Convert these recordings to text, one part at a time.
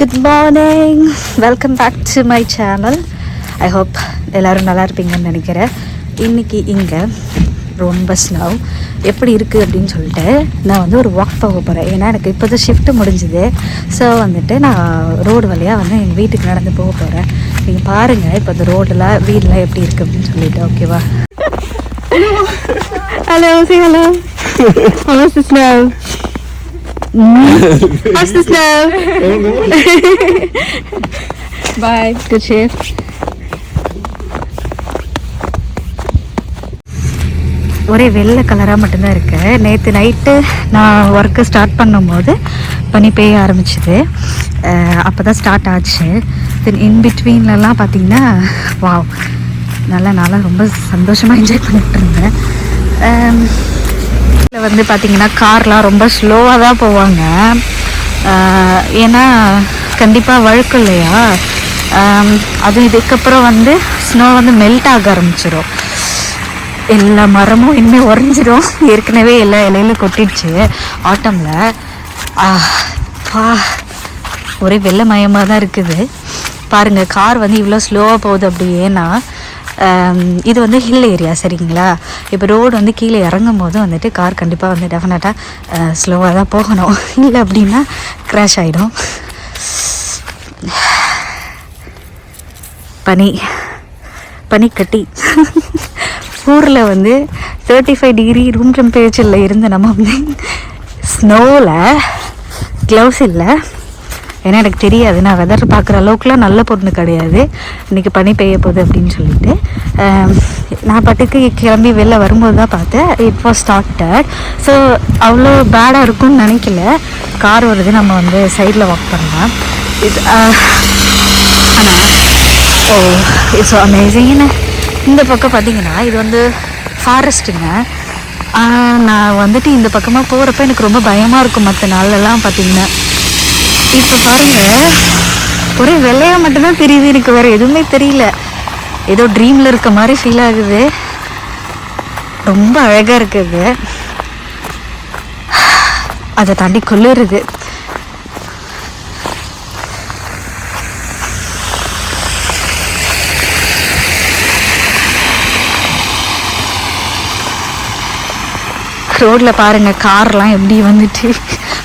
Good morning. Welcome back to my channel. I hope எல்லாரும் நல்லா இருப்பீங்கன்னு நினைக்கிறேன். இன்னைக்கு இங்கே ரொம்ப ஸ்னோ எப்படி இருக்குது அப்படின்னு சொல்லிட்டு நான் வந்து ஒரு வாக் போக போகிறேன். ஏன்னா எனக்கு இப்போ தான் ஷிஃப்ட்டு முடிஞ்சுது. ஸோ வந்துட்டு நான் ரோடு வழியாக வந்து எங்கள் வீட்டுக்கு நடந்து போக போகிறேன். நீங்கள் பாருங்கள் இப்போ இந்த ரோடெலாம் வீடெலாம் எப்படி இருக்குது அப்படின்னு சொல்லிட்டு. ஓகேவா? Hello say hello. How's the snow? How's the snow? Bye. Good shift. ஒரே வெள்ளை கலராக மட்டும்தான் இருக்கு. நேற்று நைட்டு நான் ஒர்க்கு ஸ்டார்ட் பண்ணும்போது பனி பெய்ய ஆரம்பிச்சிது. அப்போ தான் ஸ்டார்ட் ஆச்சு. தென் இன்பிட்வீன்லலாம் பார்த்திங்கன்னா வாவ் நான்லாம் ரொம்ப சந்தோஷமாக என்ஜாய் பண்ணிகிட்டு இருந்தேன். இதில் வந்து பார்த்திங்கன்னா கார்லாம் ரொம்ப ஸ்லோவாக தான் போவாங்க. ஏன்னா கண்டிப்பாக வழுக்கும் இல்லையா. அது இதுக்கப்புறம் வந்து ஸ்னோ வந்து மெல்ட் ஆக ஆரம்பிச்சிடும். எல்லா மரமும் இனிமேல் உறைஞ்சிடும். ஏற்கனவே எல்லா இலையிலும் கொட்டிடுச்சு ஆட்டமில். ஒரே வெள்ளை மயமாக தான் இருக்குது. பாருங்கள் கார் வந்து இவ்வளோ ஸ்லோவாக போகுது. அப்படி ஏன்னா இது வந்து ஹில் ஏரியா சரிங்களா. இப்போ ரோடு வந்து கீழே இறங்கும் போது வந்துட்டு கார் கண்டிப்பாக வந்து டெஃபினட்டாக ஸ்லோவாக தான் போகணும். இல்லை அப்படின்னா க்ராஷ் ஆகிடும். பனிக்கட்டி ஊரில் வந்து 35 டிகிரி ரூம் டெம்பரேச்சரில் இருந்து நம்ம வந்து ஸ்னோவில் க்ளவுஸ் இல்லை. ஏன்னா எனக்கு தெரியாது, நான் வெதர் பார்க்குற அளவுக்குலாம் நல்ல பொண்ணு கிடையாது. இன்றைக்கி பனி பெய்ய போகுது அப்படின்னு சொல்லிட்டு நான் பாட்டுக்கு கிளம்பி வெளில வரும்போது தான் பார்த்தேன் இட் வாஸ் ஸ்டார்டட். ஸோ அவ்வளோ பேடாக இருக்கும்னு நினைக்கல. கார் வருது, நம்ம வந்து சைடில் வாக் பண்ணலாம். It's amazing. இந்த பக்கம் பார்த்தீங்கன்னா இது வந்து ஃபாரஸ்ட்டுங்க. நான் வந்துட்டு இந்த பக்கமாக போகிறப்ப எனக்கு ரொம்ப பயமாக இருக்கும். மற்ற நாளெல்லாம் பார்த்தீங்கன்னா இப்போ பாருங்கள் ஒரே வெள்ளையாக மட்டும்தான் தெரியுது. எனக்கு வேறு எதுவுமே தெரியல. ஏதோ ட்ரீமில் இருக்க மாதிரி ஃபீல் ஆகுது. ரொம்ப அழகாக இருக்குது. அதை தாண்டி குளிருது. ரோட்டில் பாருங்கள் கார்லாம் எப்படி வந்துட்டு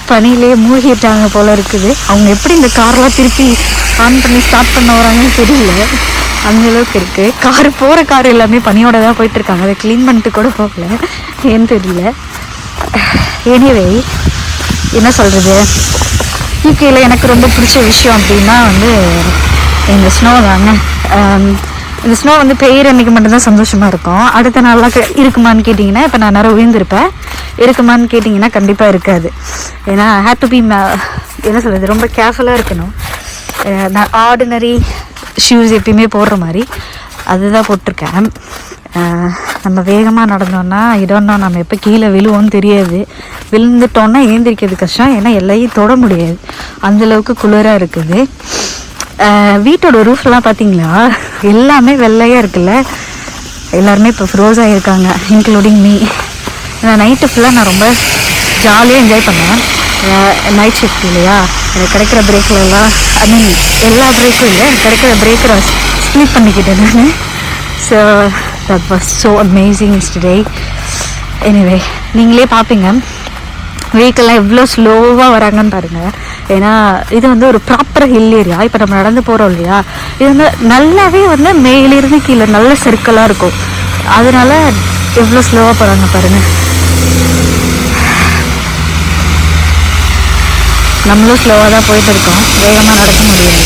பனியிலே மூழ்கிட்டாங்க போல் இருக்குது. அவங்க எப்படி இந்த கார்லாம் திருப்பி ஆன் பண்ணி ஸ்டார்ட் பண்ண வராங்கன்னு தெரியல. அந்தளவுக்கு இருக்குது. போகிற கார் எல்லாமே பனியோட தான் போயிட்டுருக்காங்க. அதை க்ளீன் பண்ணிட்டு கூட போகல, ஏன்னு தெரியல. எனிவே என்ன சொல்கிறது, யூகேயில் எனக்கு ரொம்ப பிடிச்ச விஷயம் அப்படின்னா வந்து இந்த ஸ்னோ தாங்க. இந்த ஸ்னோ வந்து பெய்கிற அன்றைக்கி மட்டும்தான் சந்தோஷமாக இருக்கும். அடுத்த நாளாக இருக்குமான்னு கேட்டிங்கன்னா இப்போ நான் நேரம் விழுந்திருப்பேன். இருக்குமான்னு கேட்டிங்கன்னா கண்டிப்பாக இருக்காது. ஏன்னா ஹேட் டு பி என்ன சொல்கிறது, ரொம்ப கேர்ஃபுல்லாக இருக்கணும். நான் ஆர்டினரி ஷூஸ் எப்பயுமே போடுற மாதிரி அதுதான் போட்டிருக்கேன். நம்ம வேகமாக நடந்தோன்னா இடோன்னா நம்ம எப்போ கீழே விழுவோன்னு தெரியாது. விழுந்துட்டோன்னா ஏந்திரிக்கிறது கஷ்டம். ஏன்னா எல்லையும் தொட முடியாது, அந்தளவுக்கு குளிராக இருக்குது. வீட்டோட ரூஃப்லாம் பார்த்தீங்களா எல்லாமே வெள்ளையாக இருக்குல்ல. எல்லாருமே இப்போ ஃப்ரோஸ் ஆகியிருக்காங்க, இன்க்ளூடிங் மீ. நான் நைட்டு ஃபுல்லாக நான் ரொம்ப ஜாலியாக என்ஜாய் பண்ணேன். நைட் ஷிஃப்ட் இல்லையா, எனக்கு கிடைக்கிற பிரேக்லலாம் எல்லா பிரேக்கும் இல்லை, எனக்கு கிடைக்கிற பிரேக்கை நான் ஸ்லீப் பண்ணிக்கிட்டேன் நான். So that was so amazing today. Anyway நீங்களே பார்ப்பீங்க வெஹிக்கல்லாம் எவ்வளோ ஸ்லோவாக வராங்கன்னு பாருங்கள். ஏன்னா இது வந்து ஒரு ப்ராப்பர் ஹில் ஏரியா. இப்போ நம்ம நடந்து போகிறோம் இல்லையா, இது வந்து நல்லாவே வந்து மேலிருந்து கீழே நல்ல சர்க்கிளாக இருக்கும். அதனால எவ்வளோ ஸ்லோவாக போகிறாங்க பாருங்கள். நம்மளும் ஸ்லோவாக தான் போயிட்டு இருக்கோம், வேகமாக நடக்க முடியாது.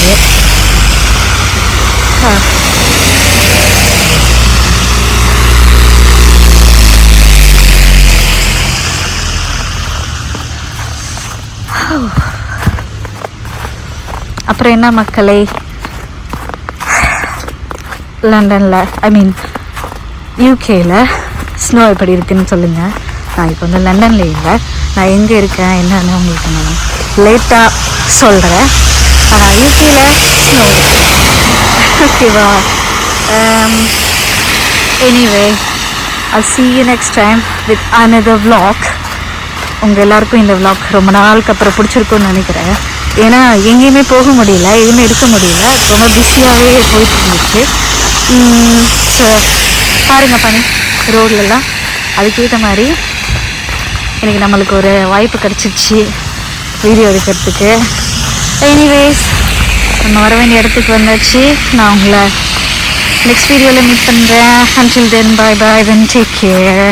அப்புறம் என்ன மக்களே, லண்டனில் யூகேயில் ஸ்னோ எப்படி இருக்குதுன்னு சொல்லுங்கள். நான் இப்போ வந்து லண்டனில் இல்லை, நான் எங்கே இருக்கேன் என்னன்னு உங்களுக்கு நான் லேட்டாக சொல்கிறேன். ஆனால் யூகேயில் ஸ்னோ ஓகேவா. Anyway I'll see you next time with another vlog. உங்கள் எல்லாருக்கும் இந்த vlog ரொம்ப நாளுக்கு அப்புறம் பிடிச்சிருக்குன்னு நினைக்கிறேன். ஏன்னா எங்கேயுமே போக முடியல, எதுவுமே எடுக்க முடியல, ரொம்ப பிஸியாகவே போயிட்டு இருந்துச்சு. ஸோ பாருங்கள் பனி ரோட்லலாம். அதுக்கேற்ற மாதிரி எனக்கு நம்மளுக்கு ஒரு வாய்ப்பு கிடச்சிருச்சு வீடியோ எடுக்கிறதுக்கு. எனிவேஸ் நம்ம வர வேண்டிய இடத்துக்கு வந்தாச்சு. நான் உங்களை நெக்ஸ்ட் வீடியோவில் மீட் பண்ணுறேன். until then bye bye then take care.